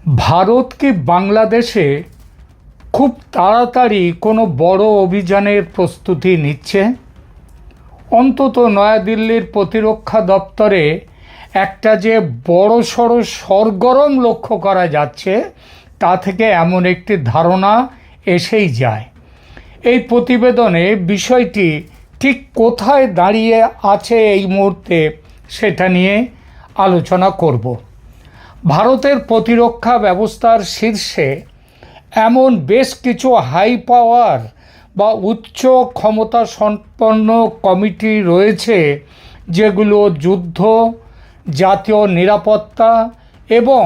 ভারত কি বাংলাদেশে খুব তাড়াতাড়ি কোনো বড় অভিযানের প্রস্তুতি নিচ্ছে? অন্তত নয়াদিল্লির প্রতিরক্ষা দপ্তরে একটা যে বড়সড় সরগরম লক্ষ্য করা যাচ্ছে তা থেকে এমন একটি ধারণা এসেই যায়। এই প্রতিবেদনে বিষয়টি ঠিক কোথায় দাঁড়িয়ে আছে এই মুহূর্তে সেটা নিয়ে আলোচনা করব। ভারতের প্রতিরক্ষা ব্যবস্থার শীর্ষে এমন বেশ কিছু হাই পাওয়ার বা উচ্চ ক্ষমতা সম্পন্ন কমিটি রয়েছে যেগুলো যুদ্ধ, জাতীয় নিরাপত্তা এবং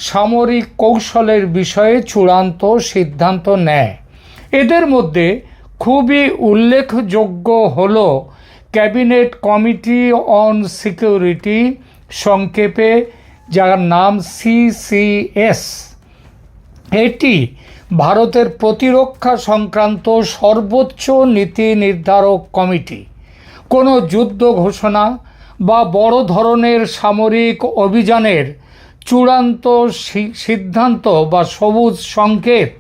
সামরিক কৌশলের বিষয়ে চূড়ান্ত সিদ্ধান্ত নেয়। এদের মধ্যে খুবই উল্লেখযোগ্য হল ক্যাবিনেট কমিটি অন সিকিউরিটি, সংক্ষেপে যার নাম CCS। এটি ভারতের প্রতিরক্ষা সংক্রান্ত সর্বোচ্চ নীতি নির্ধারক কমিটি। কোনো যুদ্ধ ঘোষণা বা বড় ধরনের সামরিক অভিযানের চূড়ান্ত সিদ্ধান্ত বা সবুজ সংকেত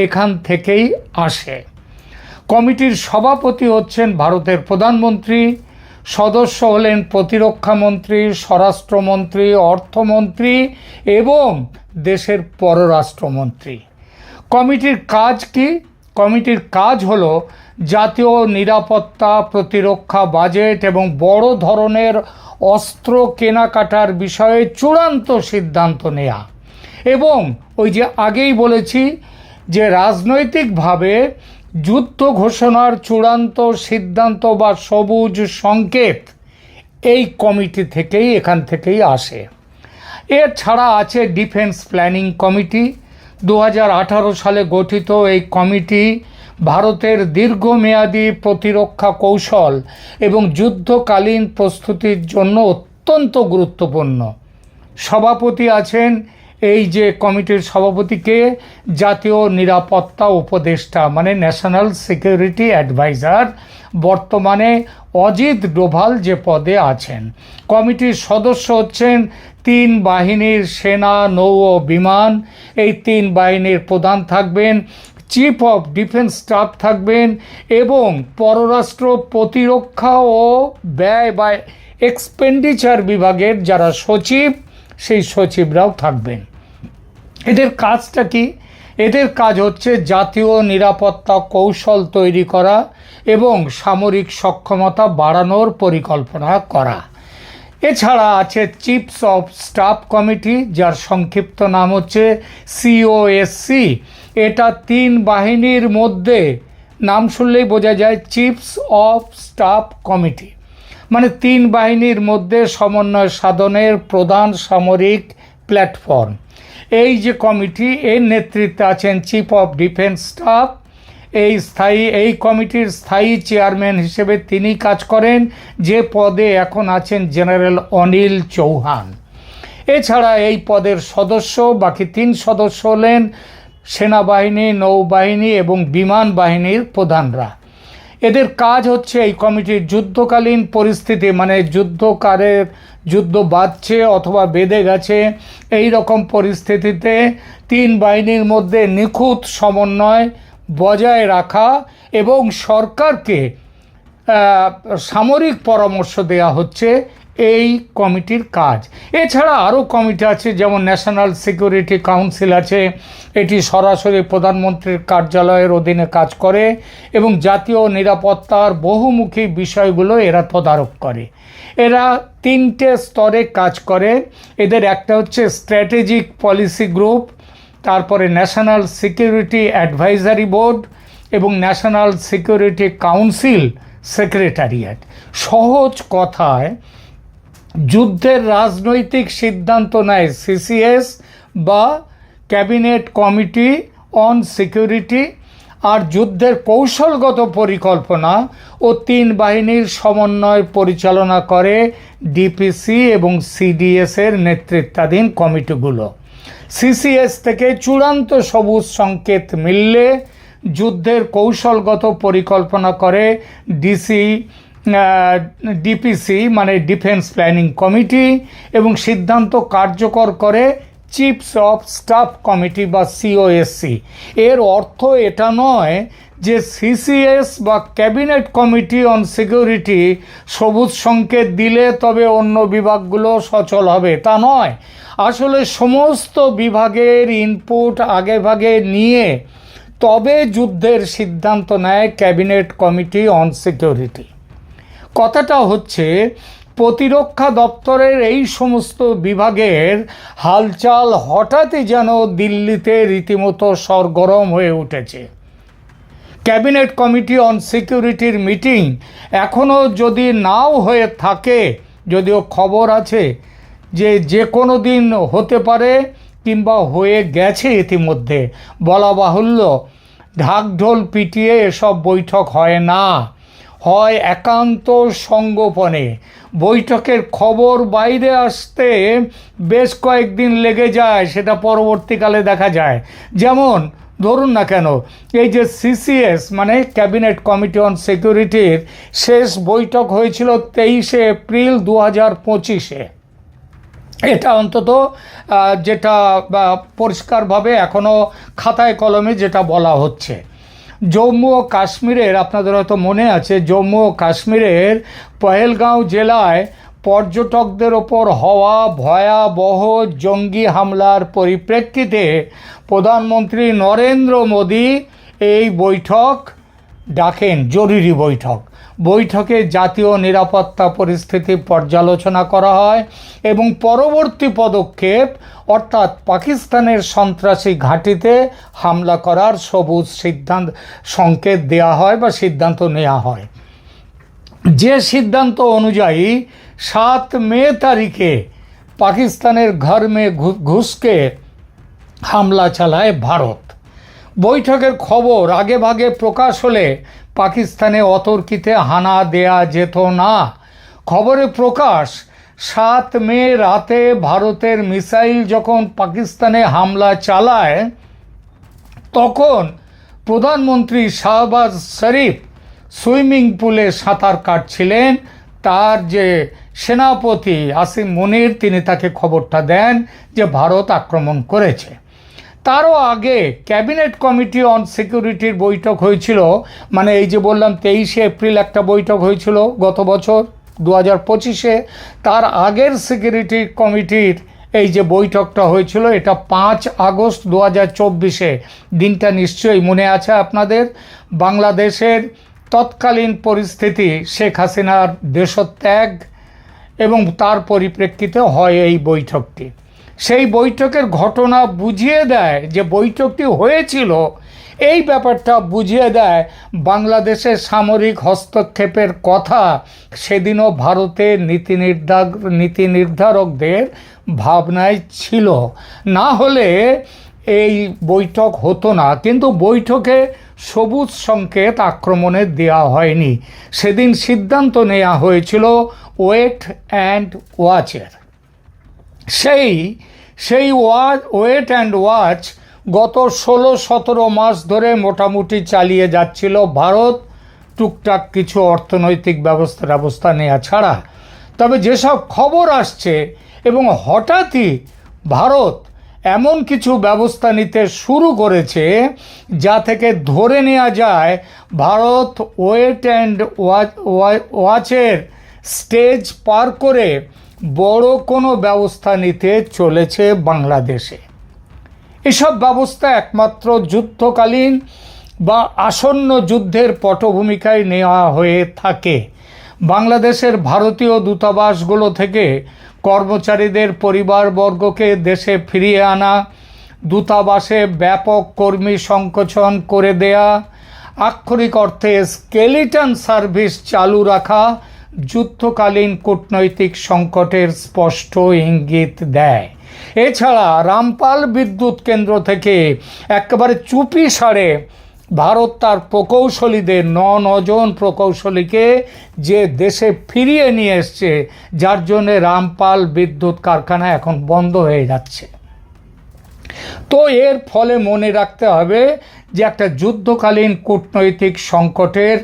এখান থেকেই আসে। কমিটির সভাপতি হচ্ছেন ভারতের প্রধানমন্ত্রী, সদস্য হলেন প্রতিরক্ষা মন্ত্রী, স্বরাষ্ট্রমন্ত্রী, অর্থমন্ত্রী এবং দেশের পররাষ্ট্রমন্ত্রী। কমিটির কাজ কি? কমিটির কাজ হলো জাতীয় নিরাপত্তা, প্রতিরক্ষা বাজেট এবং বড় ধরনের অস্ত্র কেনাকাটার বিষয়ে চূড়ান্ত সিদ্ধান্ত নেওয়া। এবং ওই যে আগেই বলেছি যে রাজনৈতিকভাবে যুদ্ধ ঘোষণার চূড়ান্ত সিদ্ধান্ত বা সবুজ সংকেত এই কমিটি থেকেই এখান থেকেই আসে। এছাড়া আছে ডিফেন্স প্ল্যানিং কমিটি। 2018 সালে গঠিত এই কমিটি ভারতের দীর্ঘমেয়াদী প্রতিরক্ষা কৌশল এবং যুদ্ধকালীন প্রস্তুতির জন্য অত্যন্ত গুরুত্বপূর্ণ। সভাপতি আছেন, এই যে কমিটির সভাপতিকে জাতীয় নিরাপত্তা উপদেষ্টা মানে ন্যাশনাল সিকিউরিটি অ্যাডভাইজার, বর্তমানে অজিত ডোভাল যে পদে আছেন। কমিটির সদস্য হচ্ছেন 3 বাহিনীর সেনা, নৌ ও বিমান। এই 3 বাহিনীর প্রধান থাকবেন, চিফ অফ ডিফেন্স স্টাফ থাকবেন এবং পররাষ্ট্র, প্রতিরক্ষা ও ব্যয় বা এক্সপেন্ডিচার বিভাগের যারা সচিব সেই সচিবরাও থাকবেন। এদের কাজটা কি? এদের কাজ হচ্ছে জাতীয় নিরাপত্তা কৌশল তৈরি করা এবং সামরিক সক্ষমতা বাড়ানোর পরিকল্পনা করা। এছাড়া আছে চিফস অফ স্টাফ কমিটি, যার সংক্ষিপ্ত নাম হচ্ছে COSC। এটা 3 বাহিনীর মধ্যে, নাম শুনলেই বোঝা যায় চিফস অফ স্টাফ কমিটি, মানে 3 বাহিনীর মধ্যে সমন্বয় সাধনের প্রধান সামরিক প্ল্যাটফর্ম। এই যে কমিটি, এর নেতৃত্বে আছেন চিফ অফ ডিফেন্স স্টাফ। এই কমিটির স্থায়ী চেয়ারম্যান হিসেবে তিনি কাজ করেন, যে পদে এখন আছেন জেনারেল অনিল চৌহান। এছাড়া এই পদের সদস্য বাকি 3 সদস্য হলেন সেনাবাহিনী, নৌবাহিনী এবং বিমান বাহিনীর প্রধানরা। এদের কাজ হচ্ছে এই কমিটির যুদ্ধকালীন পরিস্থিতি, মানে যুদ্ধ বাঁধছে অথবা বেঁধে গেছে, এই রকম পরিস্থিতিতে 3 বাহিনীর মধ্যে নিখুঁত সমন্বয় বজায় রাখা এবং সরকারকে সামরিক পরামর্শ দেওয়া হচ্ছে এই কমিটির কাজ। এছাড়া আরও কমিটি আছে, যেমন ন্যাশনাল সিকিউরিটি কাউন্সিল আছে। এটি সরাসরি প্রধানমন্ত্রীর কার্যালয়ের অধীনে কাজ করে এবং জাতীয় নিরাপত্তার বহুমুখী বিষয়গুলো এরা তদারক করে। এরা 3টে স্তরে কাজ করে। এদের একটা হচ্ছে স্ট্র্যাটেজিক পলিসি গ্রুপ, তারপরে ন্যাশনাল সিকিউরিটি অ্যাডভাইজারি বোর্ড এবং ন্যাশনাল সিকিউরিটি কাউন্সিল সেক্রেটারিয়েট। সহজ কথায় যুদ্ধের রাজনৈতিক সিদ্ধান্ত নেয় CCS বা ক্যাবিনেট কমিটি অন সিকিউরিটি, আর যুদ্ধের কৌশলগত পরিকল্পনা ও 3 বাহিনীর সমন্বয় পরিচালনা করে DPC এবং CDS এর নেতৃত্বাধীন কমিটিগুলো। CCS থেকে চূড়ান্ত সবুজ সংকেত মিললে যুদ্ধের কৌশলগত পরিকল্পনা করে DPC মানে ডিফেন্স প্ল্যানিং কমিটি এবং সিদ্ধান্ত কার্যকর করে চিফস অফ স্টাফ কমিটি বা সিওএসসি। এর অর্থ এটা নয় যে সিসিএস বা ক্যাবিনেট কমিটি অন সিকিউরিটি সবুজ সংকেত দিলে তবে অন্য বিভাগগুলো সচল হবে, তা নয়। আসলে সমস্ত বিভাগের ইনপুট আগেভাগে নিয়ে তবে যুদ্ধের সিদ্ধান্ত নেয় ক্যাবিনেট কমিটি অন সিকিউরিটি। কথাটা হচ্ছে প্রতিরক্ষা দপ্তরের এই সমস্ত বিভাগের হালচাল হঠাৎই যেন দিল্লিতে রীতিমতো সরগরম হয়ে উঠেছে। ক্যাবিনেট কমিটি অন সিকিউরিটির মিটিং এখনও যদি নাও হয়ে থাকে, যদিও খবর আছে যে কোনো দিন হতে পারে কিংবা হয়ে গেছে ইতিমধ্যে, বলা বাহুল্য ঢাকঢোল পিটিয়ে এসব বৈঠক হয় না, হয় একান্ত সঙ্গোপনে। বৈঠকের খবর বাইরে আসতে বেশ কয়েকদিন লেগে যায়, সেটা পরবর্তীকালে দেখা যায়। যেমন ধরুন না কেন, এই যে সিসিএস মানে ক্যাবিনেট কমিটি অন সিকিউরিটির শেষ বৈঠক হয়েছিল 23শে এপ্রিল 2025-এ। এটা অন্তত যেটা পরিষ্কারভাবে এখনও খাতায় কলমে যেটা বলা হচ্ছে। জম্মু ও কাশ্মীরের, আপনাদের হয়তো মনে আছে, জম্মু ও কাশ্মীরের পহেলগাঁও জেলায় পর্যটকদের ওপর হওয়া ভয়াবহ জঙ্গি হামলার পরিপ্রেক্ষিতে প্রধানমন্ত্রী নরেন্দ্র মোদী এই বৈঠক ডাকেন, জরুরি বৈঠক। বৈঠকে জাতীয় নিরাপত্তা পরিস্থিতি পর্যালোচনা করা হয় এবং পরবর্তী পদক্ষেপ অর্থাৎ পাকিস্তানের সন্ত্রাসী ঘাঁটিতে হামলা করার সবুজ সংকেত দেওয়া হয় বা সিদ্ধান্ত নেওয়া হয়। যে সিদ্ধান্ত অনুযায়ী 7 মে তারিখে পাকিস্তানের ঘর মে ঘুসকে হামলা চালায় ভারত। বৈঠকের খবর আগেভাগে প্রকাশ হলে পাকিস্তানে অতর্কিতে হানা দেয়া যেত না। খবরে প্রকাশ 7 মে রাতে ভারতের মিসাইল যখন পাকিস্তানে হামলা চালায়, তখন প্রধানমন্ত্রী শাহবাজ শরীফ সুইমিং পুলে সাঁতার কাটছিলেন। তার যে সেনাপতি আসিম মুনির, তিনি তাকে খবরটা দেন যে ভারত আক্রমণ করেছে। তারও আগে ক্যাবিনেট কমিটি অন সিকিউরিটির বৈঠক হয়েছিল, মানে এই যে বললাম 23শে এপ্রিল একটা বৈঠক হয়েছিল গত বছর 2025-এ। তার আগের সিকিউরিটি কমিটির এই যে বৈঠকটা হয়েছিল এটা 5 আগস্ট 2024-এ। দিনটা নিশ্চয়ই মনে আছে আপনাদের। বাংলাদেশের তৎকালীন পরিস্থিতি, শেখ হাসিনার দেশত্যাগ এবং তার পরিপ্রেক্ষিতে হয় এই বৈঠকটি। সেই বৈঠকের ঘটনা বুঝিয়ে দেয় যে বৈঠকটি হয়েছিল, এই ব্যাপারটা বুঝিয়ে দেয় বাংলাদেশের সামরিক হস্তক্ষেপের কথা সেদিনও ভারতের নীতি নির্ধারকদের ভাবনায় ছিল। না হলে এই বৈঠক হতো না। কিন্তু বৈঠকে সবুজ সংকেত আক্রমণের দেওয়া হয়নি। সেদিন সিদ্ধান্ত নেওয়া হয়েছিল ওয়েট অ্যান্ড ওয়াচের। সেই ওয়েট অ্যান্ড ওয়াচ গত 16-17 মাস ধরে মোটামুটি চালিয়ে যাচ্ছিল ভারত, টুকটাক কিছু অর্থনৈতিক ব্যবস্থা নেওয়া ছাড়া। তবে যেসব খবর আসছে এবং হঠাৎই ভারত এমন কিছু ব্যবস্থা নিতে শুরু করেছে যা থেকে ধরে নেওয়া যায় ভারত ওয়েট অ্যান্ড ওয়াচের স্টেজ পার করে বড় কোনো ব্যবস্থা নিতে চলেছে বাংলাদেশে। এসব ব্যবস্থা একমাত্র যুদ্ধকালীন বা আসন্ন যুদ্ধের পটভূমিকায় নেওয়া হয়ে থাকে। বাংলাদেশের ভারতীয় দূতাবাসগুলো থেকে কর্মচারীদের পরিবারবর্গকে দেশে ফিরিয়ে আনা, দূতাবাসে ব্যাপক কর্মী সংকোচন করে দেয়া, আক্ষরিক অর্থে স্কেলিটন সার্ভিস চালু রাখা যুদ্ধকালীন কূটনৈতিক সংকটের স্পষ্ট ইঙ্গিত দেয়। এছাড়া রামপাল বিদ্যুৎ কেন্দ্র থেকে একেবারে চুপি সারে ভারত তার প্রকৌশলীদের 9 জন প্রকৌশলীকে যে দেশে ফিরিয়ে নিয়ে এসছে, যার জন্যে রামপাল বিদ্যুৎ কারখানা এখন বন্ধ হয়ে যাচ্ছে। তো এর ফলে মনে রাখতে হবে যে একটা যুদ্ধকালীন কূটনৈতিক সংকটের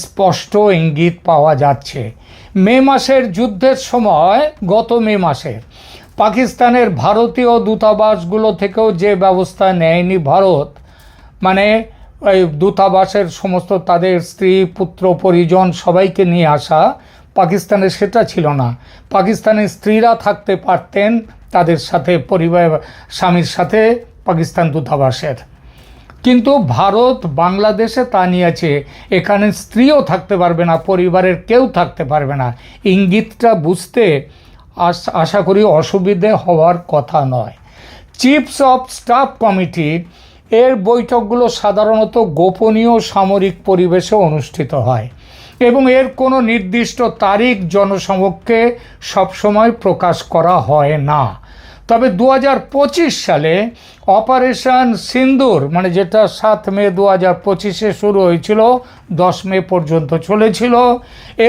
স্পষ্ট ইঙ্গিত পাওয়া যাচ্ছে। মে মাসের যুদ্ধের সময়, গত মে মাসে পাকিস্তানের ভারতীয় দূতাবাসগুলো থেকেও যে ব্যবস্থা নেয়নি ভারত, মানে ওই দূতাবাসের সমস্ত তাদের স্ত্রী পুত্র পরিজন সবাইকে নিয়ে আসা, পাকিস্তানে সেটা ছিল না। পাকিস্তানের স্ত্রীরা থাকতে পারতেন তাদের সাথে, পরিবার স্বামীর সাথে পাকিস্তান দূতাবাসের। কিন্তু ভারত বাংলাদেশে তা নিয়েছে, এখানে স্ত্রীও থাকতে পারবে না, পরিবারের কেউ থাকতে পারবে না। ইঙ্গিতটা বুঝতে আশা করি অসুবিধে হওয়ার কথা নয়। চিফস অফ স্টাফ কমিটি এর বৈঠকগুলো সাধারণত গোপনীয় সামরিক পরিবেশে অনুষ্ঠিত হয় এবং এর কোনো নির্দিষ্ট তারিখ জনসমক্ষে সবসময় প্রকাশ করা হয় না। তবে 2025 সালে অপারেশন সিন্দুর, মানে যেটা 7 মে 2025-এ শুরু হয়েছিল, 10 মে পর্যন্ত চলেছিল,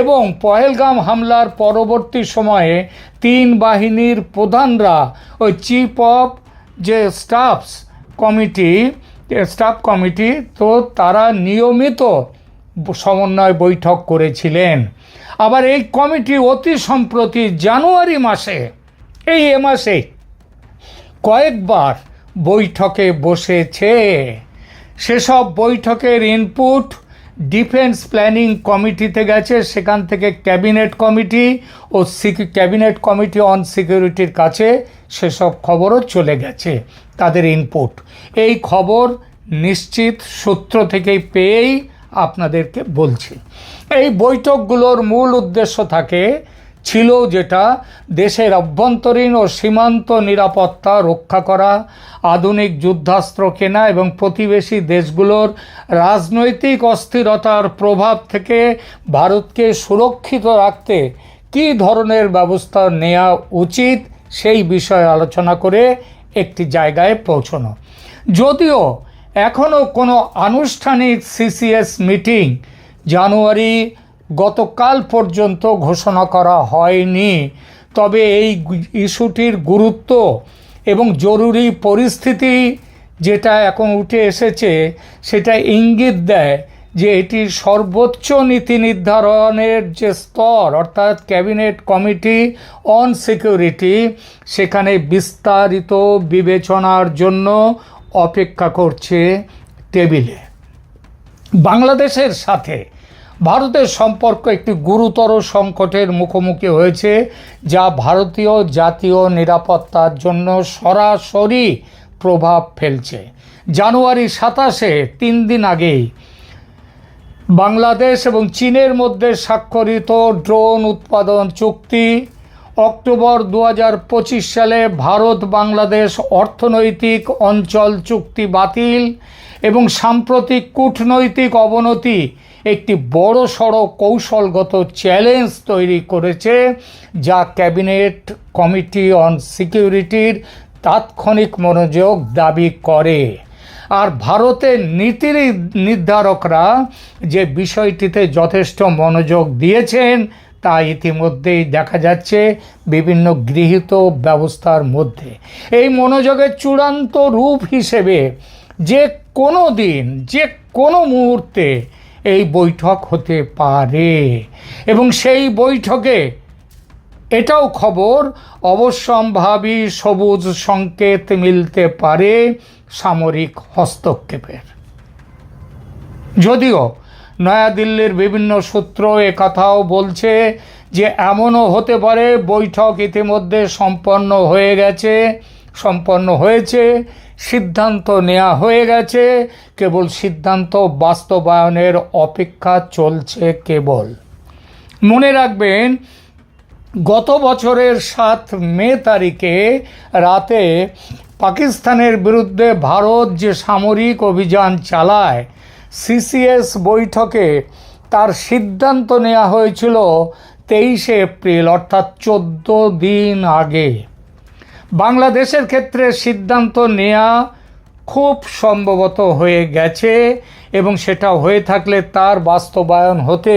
এবং পহেলগাম হামলার পরবর্তী সময়ে 3 বাহিনীর প্রধানরা ওই চিফ অফ যে স্টাফ কমিটি তো তারা নিয়মিত সমন্বয় বৈঠক করেছিলেন। আবার এই কমিটি অতি সম্প্রতি জানুয়ারি মাসে, এ মাসে কয়েকবার বৈঠকে বসেছে। সেসব বৈঠকের ইনপুট ডিফেন্স প্ল্যানিং কমিটিতে গেছে, সেখান থেকে ক্যাবিনেট কমিটি অন সিকিউরিটির কাছে সেসব খবরও চলে গেছে, তাদের ইনপুট। এই খবর নিশ্চিত সূত্র থেকেই পেয়েই আপনাদেরকে বলছি। এই বৈঠকগুলোর মূল উদ্দেশ্য ছিল যেটা দেশের অভ্যন্তরীণ ও সীমান্ত নিরাপত্তা রক্ষা করা, আধুনিক যুদ্ধাস্ত্র কেনা এবং প্রতিবেশী দেশগুলোর রাজনৈতিক অস্থিরতার প্রভাব থেকে ভারতকে সুরক্ষিত রাখতে কী ধরনের ব্যবস্থা নেওয়া উচিত সেই বিষয়ে আলোচনা করে একটি জায়গায় পৌঁছানো। যদিও এখনও কোনো আনুষ্ঠানিক সিসিএস মিটিং জানুয়ারি গতকাল পর্যন্ত ঘোষণা করা হয়নি, তবে এই ইস্যুটির গুরুত্ব এবং জরুরি পরিস্থিতি যেটা এখন উঠে এসেছে সেটা ইঙ্গিত দেয় যে এটি সর্বোচ্চ নীতি নির্ধারণের যে স্তর, অর্থাৎ ক্যাবিনেট কমিটি অন সিকিউরিটি, সেখানে বিস্তারিত বিবেচনার জন্য অপেক্ষা করছে টেবিলে। বাংলাদেশের সাথে ভারতের সম্পর্ক একটি গুরুতর সংকটের মুখোমুখি হয়েছে, যা ভারতীয় জাতীয় নিরাপত্তার জন্য সরাসরি প্রভাব ফেলছে। জানুয়ারি 27-এ 3 দিন আগেই বাংলাদেশ এবং চীনের মধ্যে স্বাক্ষরিত ড্রোন উৎপাদন চুক্তি, অক্টোবর 2025 সালে ভারত বাংলাদেশ অর্থনৈতিক অঞ্চল চুক্তি বাতিল এবং সাম্প্রতিক কূটনৈতিক অবনতি একটি বড়সড় কৌশলগত চ্যালেঞ্জ তৈরি করেছে, যা ক্যাবিনেট কমিটি অন সিকিউরিটির তাৎক্ষণিক মনোযোগ দাবি করে। আর ভারতের নীতি নির্ধারকরা যে বিষয়টিতে যথেষ্ট মনোযোগ দিয়েছেন তা ইতিমধ্যেই দেখা যাচ্ছে বিভিন্ন গৃহীত ব্যবস্থার মধ্যে। এই মনোযোগের চূড়ান্ত রূপ হিসেবে যে কোনো দিন, যে কোনো মুহূর্তে এই বৈঠক হতে পারে এবং সেই বৈঠকে এটাও খবর অবশ্যম্ভাবী সবুজ সংকেত মিলতে পারে সামরিক হস্তক্ষেপের। যদিও নয়াদিল্লির বিভিন্ন সূত্র একথাও বলছে যে এমনও হতে পারে বৈঠক ইতিমধ্যে সম্পন্ন হয়েছে, সিদ্ধান্ত নেওয়া হয়ে গেছে, কেবল সিদ্ধান্ত বাস্তবায়নের অপেক্ষা চলছে কেবল। মনে রাখবেন, গত বছরের 7 মে তারিখে রাতে পাকিস্তানের বিরুদ্ধে ভারত যে সামরিক অভিযান চালায়, সিসিএস বৈঠকে তার সিদ্ধান্ত নেওয়া হয়েছিল 23 এপ্রিল, অর্থাৎ 14 দিন আগে। বাংলাদেশের ক্ষেত্রে সিদ্ধান্ত নেওয়া খুব সম্ভবত হয়ে গেছে এবং সেটা হয়ে থাকলে তার বাস্তবায়ন হতে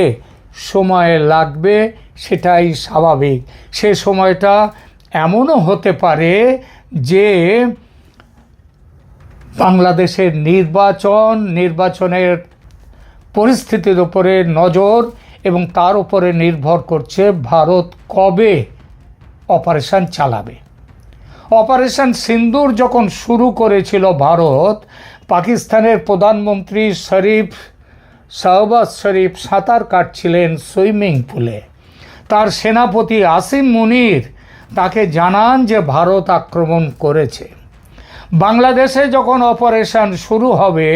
সময় লাগবে, সেটাই স্বাভাবিক। সে সময়টা এমনও হতে পারে যে বাংলাদেশের নির্বাচনের পরিস্থিতির উপরে নজর এবং তার উপরে নির্ভর করছে ভারত কবে অপারেশন চালাবে। অপারেশন সিন্দুর যখন শুরু করেছিল ভারত, পাকিস্তানের প্রধানমন্ত্রী শাহবাজ শরীফ সাঁতার কাটছিলেন সুইমিং পুলে। তার সেনাপতি আসিম মুনির তাকে জানান যে ভারত আক্রমণ করেছে। বাংলাদেশে যখন অপারেশন শুরু হবে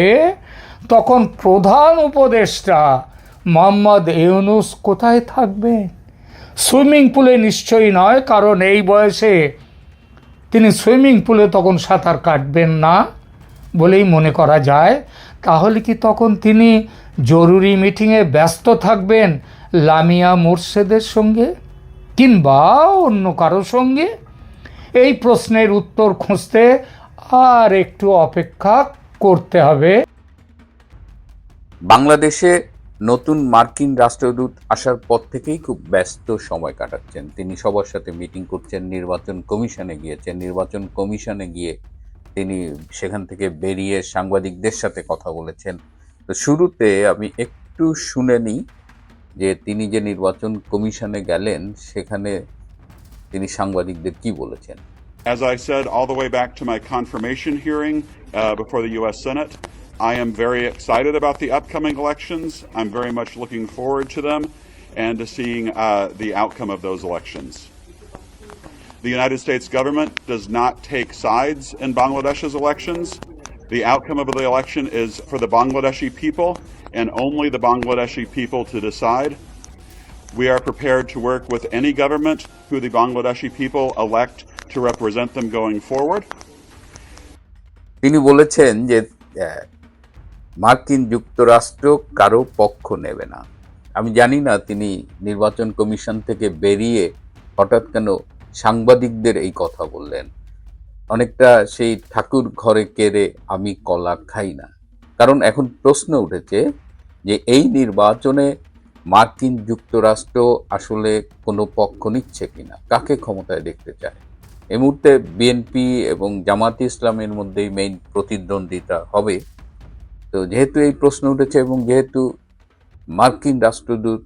তখন প্রধান উপদেষ্টা মোহাম্মদ ইউনূস কোথায় থাকবেন? সুইমিং পুলে নিশ্চয়ই নয়, কারণ এই বয়সে তিনি সুইমিং পুলে তখন সাঁতার কাটবেন না বলেই মনে করা যায়। তাহলে কি তখন তিনি জরুরি মিটিংয়ে ব্যস্ত থাকবেন লামিয়া মোরশেদের সঙ্গে কিংবা অন্য কারো সঙ্গে? এই প্রশ্নের উত্তর খুঁজতে আর একটু অপেক্ষা করতে হবে। বাংলাদেশে নতুন মার্কিন রাষ্ট্রদূত আসার পর থেকেই খুব ব্যস্ত সময় কাটাচ্ছেন। তিনি সবার সাথে মিটিং করছেন, নির্বাচন কমিশনে গিয়েছেন, নির্বাচন কমিশনে গিয়ে তিনি সেখান থেকে বেরিয়ে সাংবাদিকদের সাথে কথা বলেছেন। তো শুরুতে আমি একটু শুনে নিই যে তিনি যে নির্বাচন কমিশনে গেলেন সেখানে তিনি সাংবাদিকদের কি বলেছেন। As I said all the way back to my confirmation hearing before the U.S. Senate, I am very excited about the upcoming elections. I'm very much looking forward to them and to seeing the outcome of those elections. The United States government does not take sides in Bangladesh's elections. The outcome of the election is for the Bangladeshi people and only the Bangladeshi people to decide. We are prepared to work with any government who the Bangladeshi people elect to represent them going forward. তিনি বলেছেন যে মার্কিন যুক্তরাষ্ট্র কারো পক্ষ নেবে না। আমি জানি না তিনি নির্বাচন কমিশন থেকে বেরিয়ে হঠাৎ কেন সাংবাদিকদের এই কথা বললেন। অনেকটা সেই ঠাকুর ঘরে কেড়ে আমি কলা খাই না। কারণ এখন প্রশ্ন উঠেছে যে এই নির্বাচনে মার্কিন যুক্তরাষ্ট্র আসলে কোনো পক্ষ নিচ্ছে কিনা, কাকে ক্ষমতায় দেখতে চায়। এই মুহূর্তে বিএনপি এবং জামাতে ইসলামের মধ্যেই মেইন প্রতিদ্বন্দ্বিতা হবে। তো যেহেতু এই প্রশ্ন উঠেছে এবং যেহেতু মার্কিন রাষ্ট্রদূত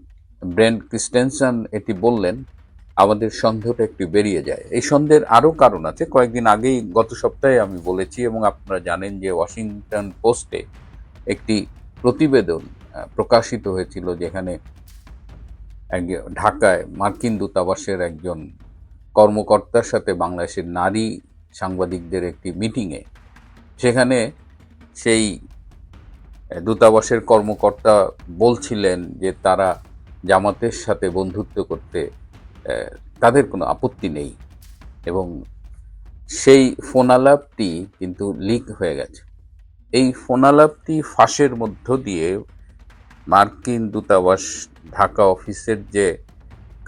ব্রেন ক্রিস্টেনসন এটি বললেন, আমাদের সন্দেহটা একটু বেরিয়ে যায়। এই সন্দেহের আরও কারণ আছে। কয়েকদিন আগেই গত সপ্তাহে আমি বলেছি এবং আপনারা জানেন যে ওয়াশিংটন পোস্টে একটি প্রতিবেদন প্রকাশিত হয়েছিল যেখানে ঢাকায় মার্কিন দূতাবাসের একজন কর্মকর্তার সাথে বাংলাদেশের নারী সাংবাদিকদের একটি মিটিংয়ে সেখানে সেই দূতাবাসের কর্মকর্তা বলছিলেন যে তারা জামাতের সাথে বন্ধুত্ব করতে তাদের কোনো আপত্তি নেই এবং সেই ফোনালাপটি কিন্তু লিক হয়ে গেছে। এই ফোনালাপটি ফাঁসের মধ্য দিয়ে মার্কিন দূতাবাস ঢাকা অফিসের যে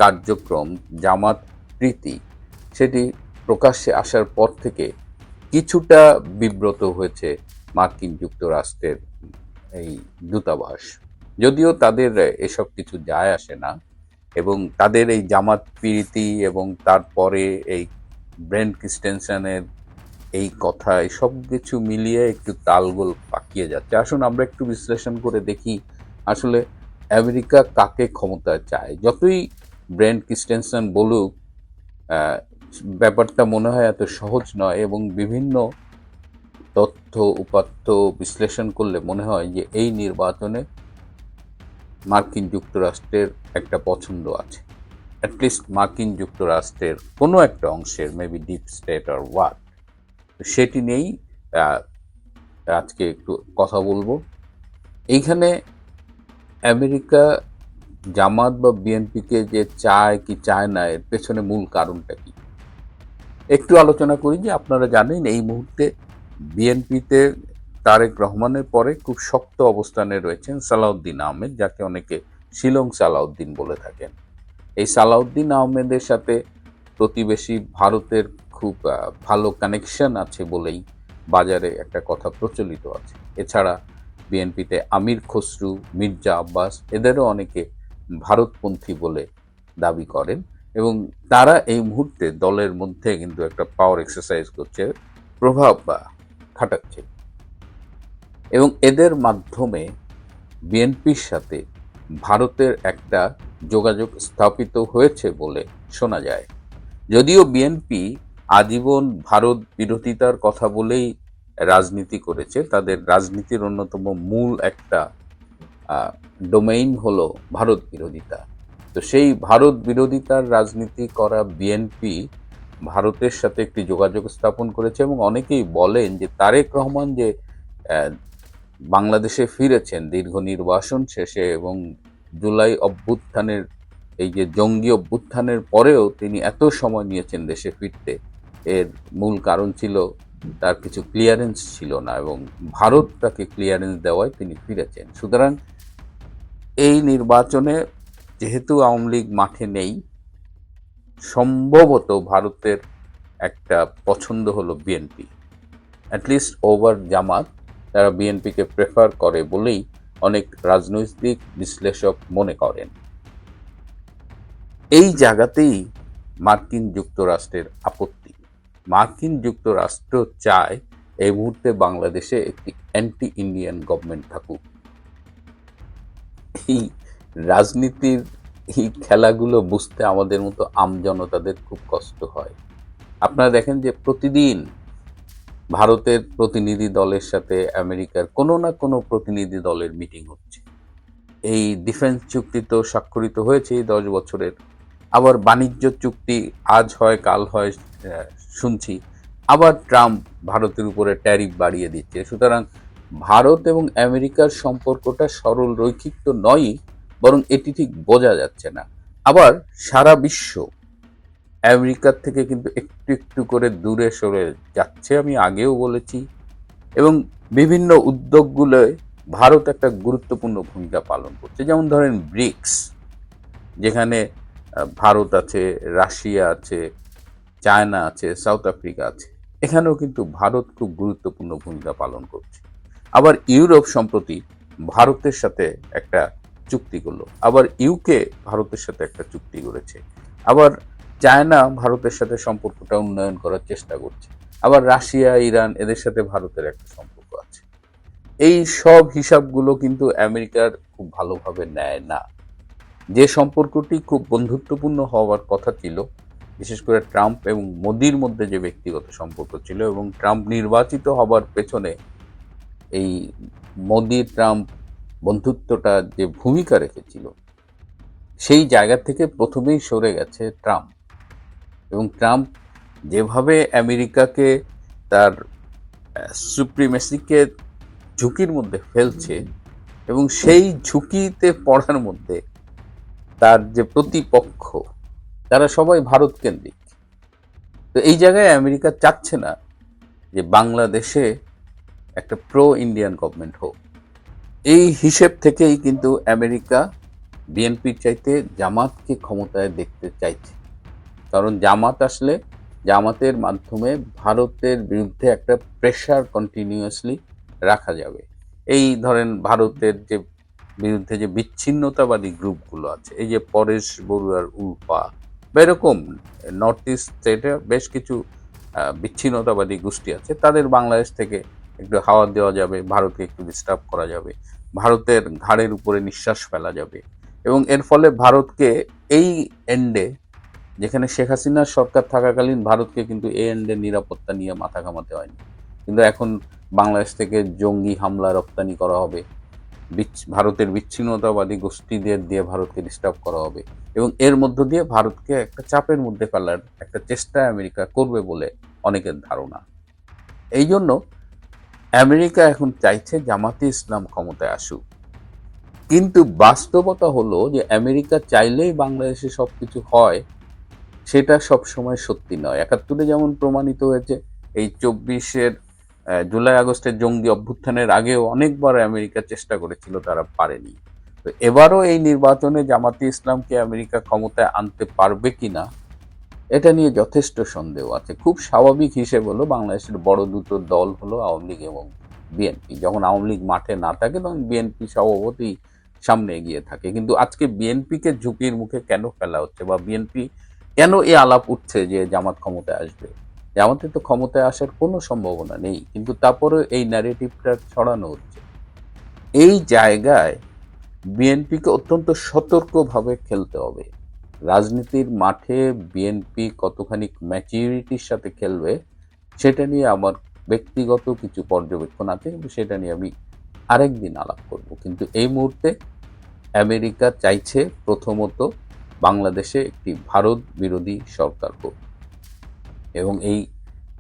কার্যক্রম জামাত প্রীতি সেটি প্রকাশ্যে আসার পর থেকে কিছুটা বিব্রত হয়েছে মার্কিন যুক্তরাষ্ট্রের এই দূতাবাস। যদিও তাদের এসব কিছু যায় আসে না এবং তাদের এই জামাত প্রীতি এবং তারপরে এই ব্রেন ক্রিস্টেনসনের এই কথা সব কিছু মিলিয়ে একটু তালগোল পাকিয়ে যাচ্ছে। আসুন আমরা একটু বিশ্লেষণ করে দেখি আসলে আমেরিকা কাকে ক্ষমতায় চায়। যতই ব্রেন ক্রিস্টেনসন বলুক ব্যাপারটা মনে হয় এত সহজ নয় এবং বিভিন্ন তথ্য উপাত্ত বিশ্লেষণ করলে মনে হয় যে এই নির্বাচনে মার্কিন যুক্তরাষ্ট্রের একটা পছন্দ আছে। অ্যাটলিস্ট মার্কিন যুক্তরাষ্ট্রের কোনো একটা অংশের, মেবি ডিপ স্টেট আর ওয়াট, সেটি নিয়েই আজকে একটু কথা বলবো। এইখানে আমেরিকা জামাত বা বিএনপিকে যে চায় কি চায় না এর পেছনে মূল কারণটা কি একটু আলোচনা করি। যে আপনারা জানেন এই মুহূর্তে বিএনপিতে তারেক রহমানের পরে খুব শক্ত অবস্থানে রয়েছেন সালাউদ্দিন আহমেদ, যাকে অনেকে শিলং সালাউদ্দিন বলে থাকেন। এই সালাউদ্দিন আহমেদের সাথে প্রতিবেশী ভারতের খুব ভালো কানেকশন আছে বলেই বাজারে একটা কথা প্রচলিত আছে। এছাড়া বিএনপিতে আমির খসরু, মির্জা আব্বাস এদেরও অনেকে ভারতপন্থী বলে দাবি করেন এবং তারা এই মুহূর্তে দলের মধ্যে কিন্তু একটা পাওয়ার এক্সারসাইজ করছে, প্রভাব খাটাচ্ছে এবং এদের মাধ্যমে বিএনপির সাথে ভারতের একটা যোগাযোগ স্থাপিত হয়েছে বলে শোনা যায়। যদিও বিএনপি আজীবন ভারত বিরোধিতার কথা বলেই রাজনীতি করেছে। তাদের রাজনীতির অন্যতম মূল একটা ডোমেইন হলো ভারত বিরোধিতা। তো সেই ভারত বিরোধিতার রাজনীতি করা বিএনপি ভারতের সাথে একটি যোগাযোগ স্থাপন করেছে এবং অনেকেই বলেন যে তারেক রহমান যে আহ, বাংলাদেশে ফিরেছেন দীর্ঘ নির্বাসন শেষে এবং জুলাই অভ্যুত্থানের এই যে জঙ্গি অভ্যুত্থানের পরেও তিনি এত সময় নিয়েছেন দেশে ফিরতে, এর মূল কারণ ছিল তার কিছু ক্লিয়ারেন্স ছিল না এবং ভারত তাকে ক্লিয়ারেন্স দেওয়ায় তিনি ফিরেছেন। সুতরাং এই নির্বাচনে যেহেতু আওয়ামী লীগ মাঠে নেই, সম্ভবত ভারতের একটা পছন্দ হলো বিএনপি, অ্যাটলিস্ট ওভার জামাত। তারা বিএনপিকে প্রেফার করে বলেই অনেক রাজনৈতিক বিশ্লেষক মনে করেন। এই জায়গাতেই মার্কিন যুক্তরাষ্ট্রের আপত্তি। মার্কিন যুক্তরাষ্ট্র চায় এই মুহূর্তে বাংলাদেশে একটি অ্যান্টি ইন্ডিয়ান গভর্নমেন্ট থাকুক। এই রাজনীতির এই খেলাগুলো বুঝতে আমাদের মতো আমজনতাদের খুব কষ্ট হয়। আপনারা দেখেন যে প্রতিদিন ভারতের প্রতিনিধি দলের সাথে আমেরিকার কোনো না কোনো প্রতিনিধি দলের মিটিং হচ্ছে। এই ডিফেন্স চুক্তি তো স্বাক্ষরিত হয়েছে 10 বছরের, আবার বাণিজ্য চুক্তি আজ হয় কাল হয় শুনছি, আবার ট্রাম্প ভারতের উপরে ট্যারিফ বাড়িয়ে দিচ্ছে। সুতরাং ভারত এবং আমেরিকার সম্পর্কটা সরল রৈখিক তো নয়ই, বরং এটি ঠিক বোঝা যাচ্ছে না। আবার সারা বিশ্ব আমেরিকার থেকে কিন্তু একটু একটু করে দূরে সরে যাচ্ছে, আমি আগেও বলেছি, এবং বিভিন্ন উদ্যোগগুলোয় ভারত একটা গুরুত্বপূর্ণ ভূমিকা পালন করছে। যেমন ধরেন ব্রিক্স, যেখানে ভারত আছে, রাশিয়া আছে, চায়না আছে, সাউথ আফ্রিকা আছে, এখানেও কিন্তু ভারত খুব গুরুত্বপূর্ণ ভূমিকা পালন করছে। আবার ইউরোপ সম্প্রতি ভারতের সাথে একটা চুক্তি করলো, আবার ইউকে ভারতের সাথে একটা চুক্তি করেছে, আবার চায়না ভারতের সাথে সম্পর্কটা উন্নয়ন করার চেষ্টা করছে, আবার রাশিয়া, ইরান, এদের সাথে ভারতের একটা সম্পর্ক আছে। এই সব হিসাবগুলো কিন্তু আমেরিকার খুব ভালোভাবে নেয় না। যে সম্পর্কটি খুব বন্ধুত্বপূর্ণ হওয়ার কথা ছিল, বিশেষ করে ট্রাম্প এবং মোদির মধ্যে যে ব্যক্তিগত সম্পর্ক ছিল, এবং ট্রাম্প নির্বাচিত হবার পেছনে এই মোদি ট্রাম্প বন্ধুত্বটা যে ভূমিকা রেখেছিল, সেই জায়গা থেকে প্রথমেই সরে গেছে ট্রাম্প। এবং ট্রাম্প যেভাবে আমেরিকাকে তার সুপ্রিমেসিকে ঝুঁকির মধ্যে ফেলছে, এবং সেই ঝুঁকিতে পড়ার মধ্যে তার যে প্রতিপক্ষ তারা সবাই ভারত কেন্দ্রিক। তো এই জায়গায় আমেরিকা চাচ্ছে না যে বাংলাদেশে একটা প্রো ইন্ডিয়ান গভর্নমেন্ট হোক। এই হিসেব থেকেই কিন্তু আমেরিকা বিএনপির চাইতে জামাতকে ক্ষমতায় দেখতে চাইছে। কারণ জামাত আসলে জামাতের মাধ্যমে ভারতের বিরুদ্ধে একটা প্রেশার কন্টিনিউয়াসলি রাখা যাবে। এই ধরেন ভারতের যে বিরুদ্ধে যে বিচ্ছিন্নতাবাদী গ্রুপগুলো আছে, এই যে পরেশ বড়ুয়ার উল্ফা বা এরকম নর্থ ইস্ট স্টেটে বেশ কিছু বিচ্ছিন্নতাবাদী গোষ্ঠী আছে, তাদের বাংলাদেশ থেকে একটু হাওয়া দেওয়া যাবে, ভারতকে একটু ডিস্টার্ব করা যাবে, ভারতের ঘাড়ের উপরে নিঃশ্বাস ফেলা যাবে। এবং এর ফলে ভারতকে এই এন্ডে, যেখানে শেখ হাসিনার সরকার থাকাকালীন ভারতকে কিন্তু এই এন্ডের নিরাপত্তা নিয়ে মাথা ঘামাতে হয়নি, কিন্তু এখন বাংলাদেশ থেকে জঙ্গি হামলা রপ্তানি করা হবে, ভারতের বিচ্ছিন্নতাবাদী গোষ্ঠীদের দিয়ে ভারতকে ডিস্টার্ব করা হবে, এবং এর মধ্য দিয়ে ভারতকে একটা চাপের মধ্যে ফেলার একটা চেষ্টা আমেরিকা করবে বলে অনেকের ধারণা। এই জন্য আমেরিকা এখন চাইছে জামাতে ইসলাম ক্ষমতায় আসুক। কিন্তু বাস্তবতা হলো যে আমেরিকা চাইলেই বাংলাদেশে সবকিছু হয়, সেটা সবসময় সত্যি নয়। 71-এ যেমন প্রমাণিত হয়েছে, এই 24-এর জুলাই আগস্টের জঙ্গি অভ্যুত্থানের আগেও অনেকবার আমেরিকা চেষ্টা করেছিল, তারা পারেনি। তো এবারও এই নির্বাচনে জামাতে ইসলামকে আমেরিকা ক্ষমতায় আনতে পারবে কিনা, এটা নিয়ে যথেষ্ট সন্দেহ আছে। খুব স্বাভাবিক হিসেব হলো বাংলাদেশের বড় দুটো দল হলো আওয়ামী লীগ এবং বিএনপি। যখন আওয়ামী লীগ মাঠে না থাকে তখন বিএনপি স্বভাবতই সামনে এগিয়ে থাকে। কিন্তু আজকে বিএনপিকে ঝুঁকির মুখে কেন ফেলা হচ্ছে, বা বিএনপি কেন এই আলাপ উঠছে যে জামাত ক্ষমতায় আসবে? জামাতের তো ক্ষমতায় আসার কোনো সম্ভাবনা নেই, কিন্তু তারপরে এই ন্যারেটিভটা ছড়ানো হচ্ছে। এই জায়গায় বিএনপিকে অত্যন্ত সতর্কভাবে খেলতে হবে। রাজনীতির মাঠে বিএনপি কতখানি ম্যাচিউরিটির সাথে খেলবে সেটা নিয়ে আমার ব্যক্তিগত কিছু পর্যবেক্ষণ আছে, কিন্তু সেটা নিয়ে আমি আরেকদিন আলাপ করব। কিন্তু এই মুহূর্তে আমেরিকা চাইছে প্রথমত বাংলাদেশে একটি ভারত বিরোধী সরকার হোক, এবং এই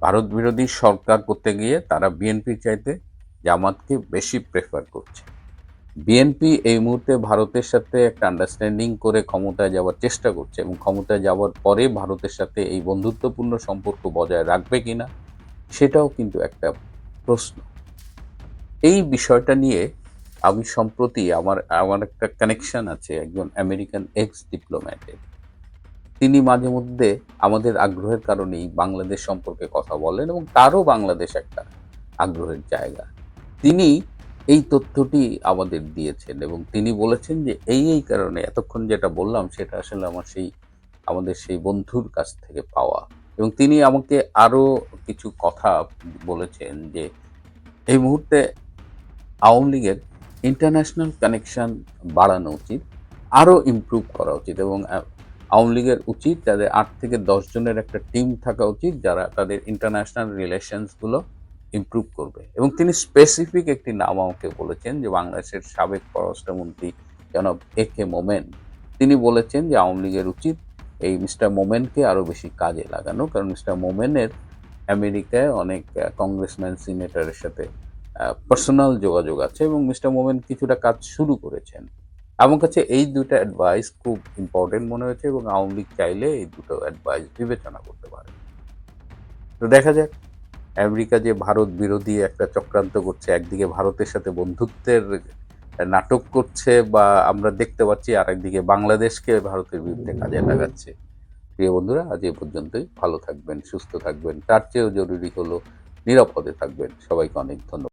ভারত বিরোধী সরকার করতে গিয়ে তারা বিএনপির চাইতে জামাতকে বেশি প্রেফার করছে। বিএনপি এই মুহূর্তে ভারতের সাথে একটা আন্ডারস্ট্যান্ডিং করে ক্ষমতায় যাওয়ার চেষ্টা করছে, এবং ক্ষমতায় যাওয়ার পরে ভারতের সাথে এই বন্ধুত্বপূর্ণ সম্পর্ক বজায় রাখবে কিনা সেটাও কিন্তু একটা প্রশ্ন। এই বিষয়টা নিয়ে আমি সম্প্রতি আমার একটা কানেকশন আছে একজন আমেরিকান এক্স ডিপ্লোম্যাটের। তিনি মাঝে মধ্যে আমাদের আগ্রহের কারণেই বাংলাদেশ সম্পর্কে কথা বলেন, এবং তারও বাংলাদেশ একটা আগ্রহের জায়গা। তিনি এই তথ্যটি আমাদের দিয়েছেন এবং তিনি বলেছেন যে এই কারণে এতক্ষণ যেটা বললাম সেটা আসলে আমাদের সেই বন্ধুর কাছ থেকে পাওয়া। এবং তিনি আমাকে আরো কিছু কথা বলেছেন যে এই মুহূর্তে আওয়ামী লীগের ইন্টারন্যাশনাল কানেকশন বাড়ানো উচিত, আরও ইমপ্রুভ করা উচিত, এবং আওয়ামী লীগের উচিত তাদের 8 থেকে 10 জনের একটা টিম থাকা উচিত যারা তাদের ইন্টারন্যাশনাল রিলেশনসগুলো ইমপ্রুভ করবে। এবং তিনি স্পেসিফিক একটি নাম আমাকে বলেছেন যে বাংলাদেশের সাবেক পররাষ্ট্রমন্ত্রী জনাব এ কে মোমেন। তিনি বলেছেন যে আওয়ামী লীগের উচিত এই মিস্টার মোমেনকে আরও বেশি কাজে লাগানো, কারণ মিস্টার মোমেনের আমেরিকায় অনেক কংগ্রেসম্যান সিনেটরের সাথে পার্সোনাল যোগাযোগ আছে, এবং মিস্টার মোমেন কিছুটা কাজ শুরু করেছেন। আমার কাছে এই দুটো অ্যাডভাইস খুব ইম্পর্টেন্ট মনে হয়েছে, এবং আওয়ামী লীগ চাইলে এই দুটো অ্যাডভাইস বিবেচনা করতে পারে। তো দেখা যাক আমেরিকা যে ভারত বিরোধী একটা চক্রান্ত করছে, একদিকে ভারতের সাথে বন্ধুত্বের নাটক করছে বা আমরা দেখতে পাচ্ছি, আর একদিকে বাংলাদেশকে ভারতের বিরুদ্ধে কাজে লাগাচ্ছে। প্রিয় বন্ধুরা, আজ এ পর্যন্তই। ভালো থাকবেন, সুস্থ থাকবেন, তার চেয়েও জরুরি হলো নিরাপদে থাকবেন। সবাইকে অনেক ধন্যবাদ।